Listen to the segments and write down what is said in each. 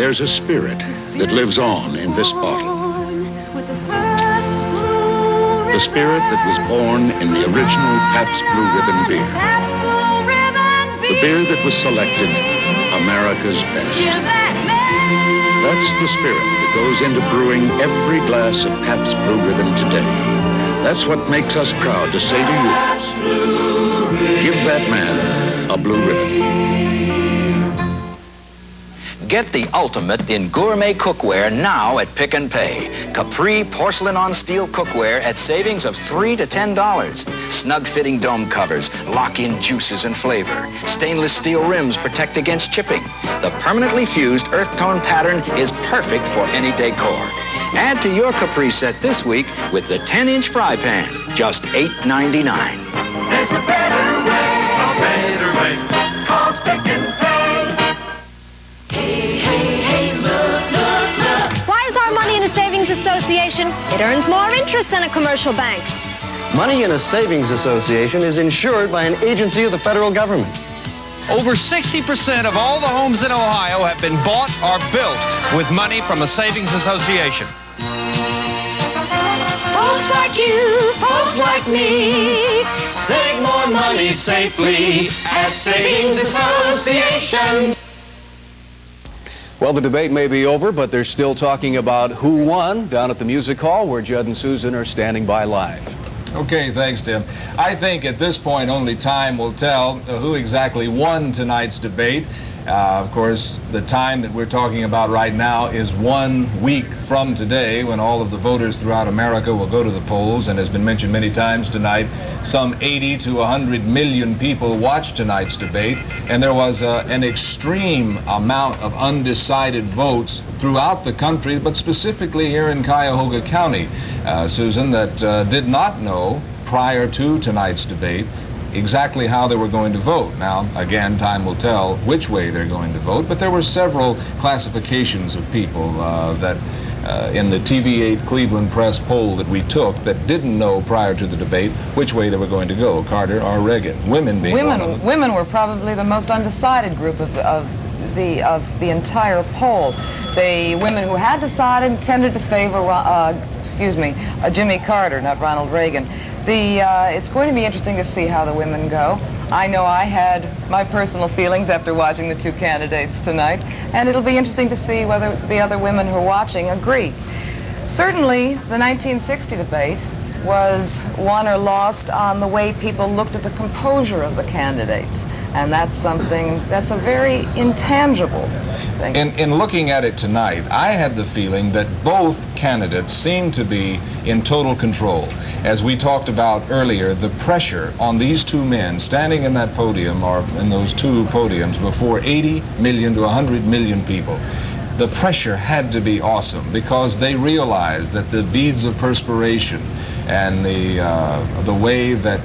There's a spirit that lives on in this bottle. The spirit that was born in the original Pabst Blue Ribbon beer. The beer that was selected America's best. That's the spirit that goes into brewing every glass of Pabst Blue Ribbon today. That's what makes us proud to say to you, give that man a blue ribbon. Get the ultimate in gourmet cookware now at Pick and Pay. Capri porcelain on steel cookware at savings of $3 to $10. Snug-fitting dome covers lock in juices and flavor. Stainless steel rims protect against chipping. The permanently fused earth tone pattern is perfect for any decor. Add to your Capri set this week with the 10-inch fry pan, just $8.99. There's a better way, called Pick and Pay. Why is our money in a savings association? It earns more interest than a commercial bank. Money in a savings association is insured by an agency of the federal government. Over 60% of all the homes in Ohio have been bought or built with money from a savings association. Folks like you, folks like me, save more money safely at savings associations. Well, the debate may be over, but they're still talking about who won down at the Music Hall, where Judd and Susan are standing by live. Okay, thanks, Tim. I think at this point only time will tell who exactly won tonight's debate. Of course, the time that we're talking about right now is 1 week from today, when all of the voters throughout America will go to the polls. And has been mentioned many times tonight, some 80 to 100 million people watched tonight's debate, and there was an extreme amount of undecided votes throughout the country, but specifically here in Cuyahoga County, Susan, that did not know prior to tonight's debate exactly how they were going to vote. Now, again, time will tell which way they're going to vote, but there were several classifications of people that in the TV8 Cleveland Press poll that we took that didn't know prior to the debate which way they were going to go, Carter or Reagan. Women being one of them. Women were probably the most undecided group of the entire poll. The women who had decided tended to favor, Jimmy Carter, not Ronald Reagan. It's going to be interesting to see how the women go. I know I had my personal feelings after watching the two candidates tonight, and it'll be interesting to see whether the other women who are watching agree. Certainly, the 1960 debate was won or lost on the way people looked at the composure of the candidates, and that's a very intangible thing. In looking at it tonight, I had the feeling that both candidates seemed to be in total control. As we talked about earlier, the pressure on these two men standing in that podium, or in those two podiums, before 80 million to 100 million people, the pressure had to be awesome, because they realized that the beads of perspiration and the way that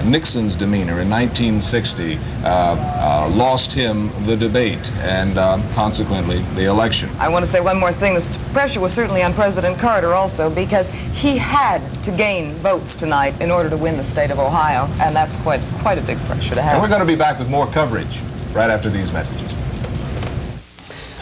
Nixon's demeanor in 1960 lost him the debate and consequently the election. I want to say one more thing. This pressure was certainly on President Carter also, because he had to gain votes tonight in order to win the state of Ohio, and that's quite a big pressure to have. And we're going to be back with more coverage right after these messages.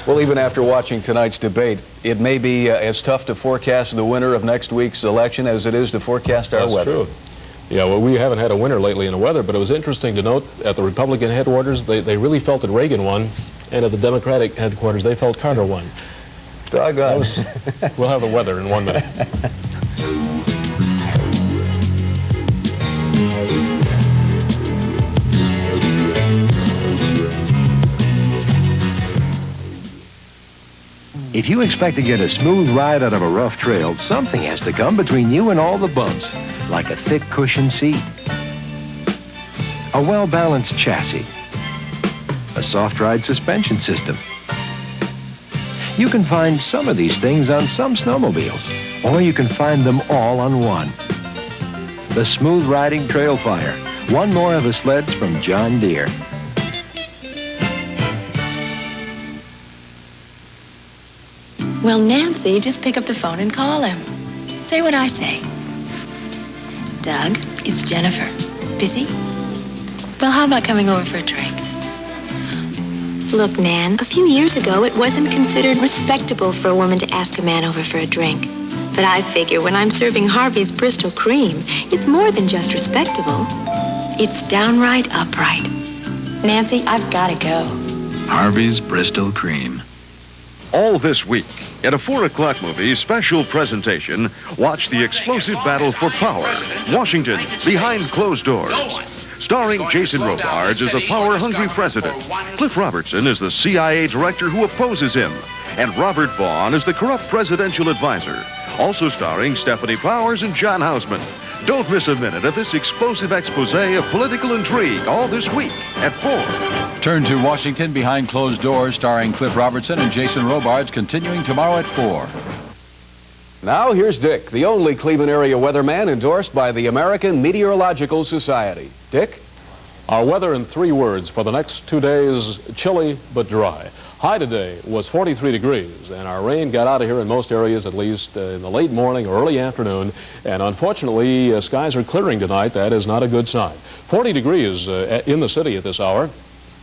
Well, even after watching tonight's debate, it may be as tough to forecast the winner of next week's election as it is to forecast our weather. That's true. Yeah, well, we haven't had a winner lately in the weather, but it was interesting to note at the Republican headquarters, they really felt that Reagan won, and at the Democratic headquarters, they felt Carter won. Doggone. We'll have the weather in 1 minute. If you expect to get a smooth ride out of a rough trail, something has to come between you and all the bumps, like a thick cushioned seat, a well-balanced chassis, a soft ride suspension system. You can find some of these things on some snowmobiles, or you can find them all on one. The Smooth Riding Trail Fire, one more of the sleds from John Deere. Well, Nancy, just pick up the phone and call him. Say what I say. Doug, it's Jennifer. Busy? Well, how about coming over for a drink? Look, Nan, a few years ago, it wasn't considered respectable for a woman to ask a man over for a drink. But I figure when I'm serving Harvey's Bristol Cream, it's more than just respectable. It's downright upright. Nancy, I've got to go. Harvey's Bristol Cream. All this week, in a 4 o'clock movie special presentation, watch the explosive battle for power. Washington, behind closed doors. Starring Jason Robards as the power-hungry president. Cliff Robertson is the CIA director who opposes him. And Robert Vaughn is the corrupt presidential advisor. Also starring Stephanie Powers and John Houseman. Don't miss a minute of this explosive expose of political intrigue all this week at 4. Turn to Washington Behind Closed Doors, starring Cliff Robertson and Jason Robards, continuing tomorrow at 4. Now here's Dick, the only Cleveland area weatherman endorsed by the American Meteorological Society. Dick? Our weather in 3 words for the next 2 days: chilly but dry. High today was 43 degrees, and our rain got out of here in most areas, at least in the late morning or early afternoon. And unfortunately, skies are clearing tonight. That is not a good sign. 40 degrees in the city at this hour,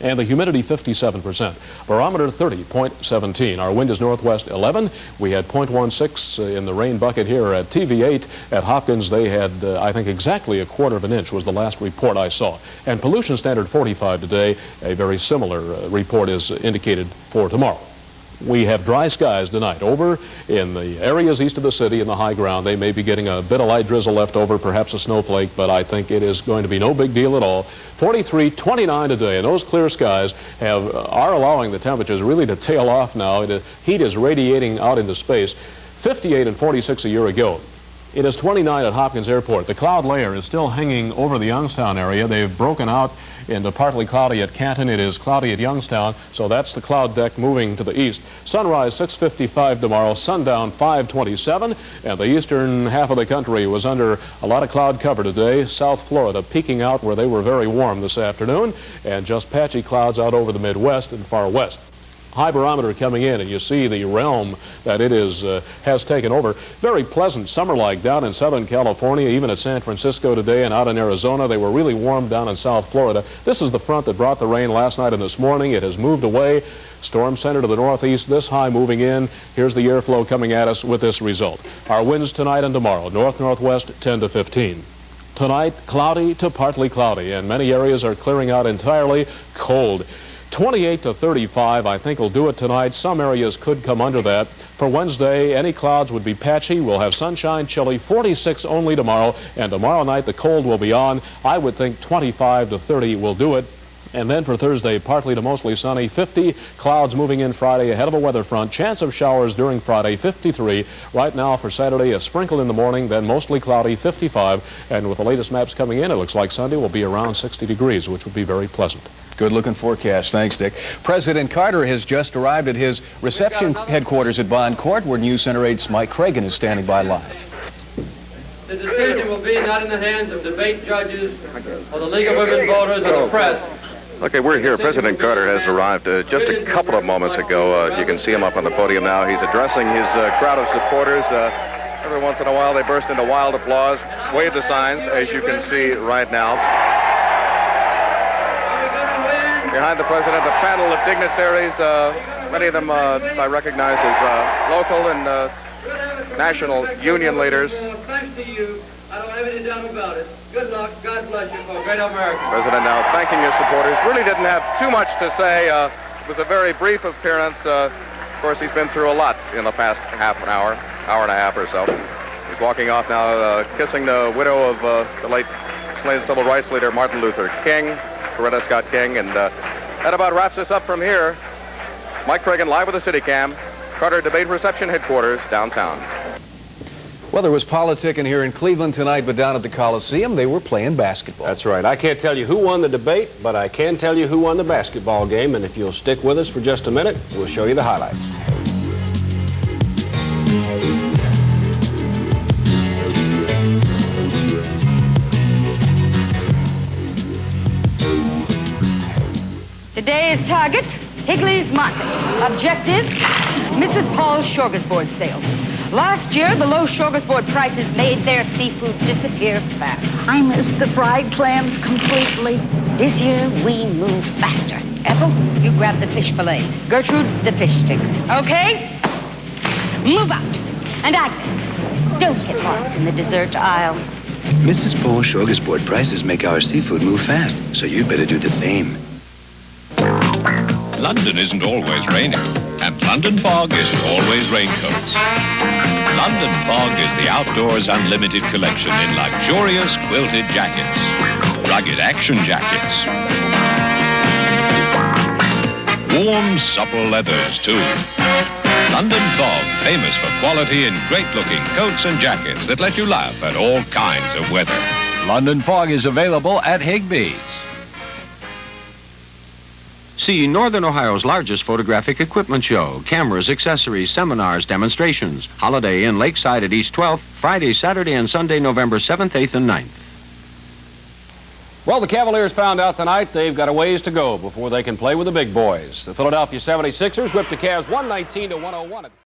and the humidity 57%. Barometer 30.17. Our wind is northwest 11. We had 0.16 in the rain bucket here at TV8. At Hopkins, they had, I think, exactly a quarter of an inch was the last report I saw. And pollution standard 45 today. A very similar report is indicated for tomorrow. We have dry skies tonight. Over in the areas east of the city in the high ground, they may be getting a bit of light drizzle left over, perhaps a snowflake, but I think it is going to be no big deal at all. 43, 29 today, and those clear skies are allowing the temperatures really to tail off now. Heat is radiating out into space. 58 and 46 a year ago. It is 29 at Hopkins Airport. The cloud layer is still hanging over the Youngstown area. They've broken out into partly cloudy at Canton. It is cloudy at Youngstown, so that's the cloud deck moving to the east. Sunrise 6:55 tomorrow, sundown 5:27, and the eastern half of the country was under a lot of cloud cover today. South Florida peaking out where they were very warm this afternoon, and just patchy clouds out over the Midwest and far west. High barometer coming in, and you see the realm that it has taken over. Very pleasant summer-like down in Southern California, even at San Francisco today, and out in Arizona. They were really warm down in South Florida. This is the front that brought the rain last night and this morning. It has moved away. Storm center to the northeast, this high moving in. Here's the airflow coming at us with this result. Our winds tonight and tomorrow, north-northwest 10 to 15. Tonight, cloudy to partly cloudy, and many areas are clearing out entirely. Cold. 28 to 35, I think, will do it tonight. Some areas could come under that. For Wednesday, any clouds would be patchy. We'll have sunshine, chilly, 46 only tomorrow. And tomorrow night, the cold will be on. I would think 25 to 30 will do it. And then for Thursday, partly to mostly sunny, 50. Clouds moving in Friday ahead of a weather front. Chance of showers during Friday, 53. Right now for Saturday, a sprinkle in the morning, then mostly cloudy, 55. And with the latest maps coming in, it looks like Sunday will be around 60 degrees, which would be very pleasant. Good-looking forecast. Thanks, Dick. President Carter has just arrived at his reception headquarters at Bond Court, where News Center 8's Mike Cragen is standing by live. The decision will be not in the hands of debate judges or the League of Women Voters or the press. Okay, we're here. President Carter has arrived just a couple of moments ago. You can see him up on the podium now. He's addressing his crowd of supporters. Every once in a while, they burst into wild applause, wave the signs, as you can see right now. Behind the president, a panel of dignitaries, many of them I recognize as local and national union leaders. Thanks to you. I don't have any doubt about it. Good luck. God bless you for a great America. President now thanking his supporters. Really didn't have too much to say. It was a very brief appearance. Of course, he's been through a lot in the past half an hour, hour and a half or so. He's walking off now, kissing the widow of the late slain civil rights leader Martin Luther King, Coretta Scott King, and that about wraps us up from here. Mike Cragen live with the CityCam, Carter Debate Reception Headquarters, downtown. Well, there was politicking here in Cleveland tonight, but down at the Coliseum, they were playing basketball. That's right. I can't tell you who won the debate, but I can tell you who won the basketball game, and if you'll stick with us for just a minute, we'll show you the highlights. Today's target, Higley's Market. Objective, Mrs. Paul's Smorgasbord sale. Last year, the low smorgasbord prices made their seafood disappear fast. I missed the fried clams completely. This year, we move faster. Ethel, you grab the fish fillets. Gertrude, the fish sticks. Okay? Move out. And Agnes, don't get lost in the dessert aisle. Mrs. Paul's smorgasbord prices make our seafood move fast, so you'd better do the same. London isn't always raining, and London Fog isn't always raincoats. London Fog is the outdoors unlimited collection in luxurious quilted jackets, rugged action jackets, warm, supple leathers, too. London Fog, famous for quality in great-looking coats and jackets that let you laugh at all kinds of weather. London Fog is available at Higbee's. See Northern Ohio's largest photographic equipment show. Cameras, accessories, seminars, demonstrations. Holiday Inn Lakeside at East 12th, Friday, Saturday, and Sunday, November 7th, 8th, and 9th. Well, the Cavaliers found out tonight they've got a ways to go before they can play with the big boys. The Philadelphia 76ers whipped the Cavs 119-101.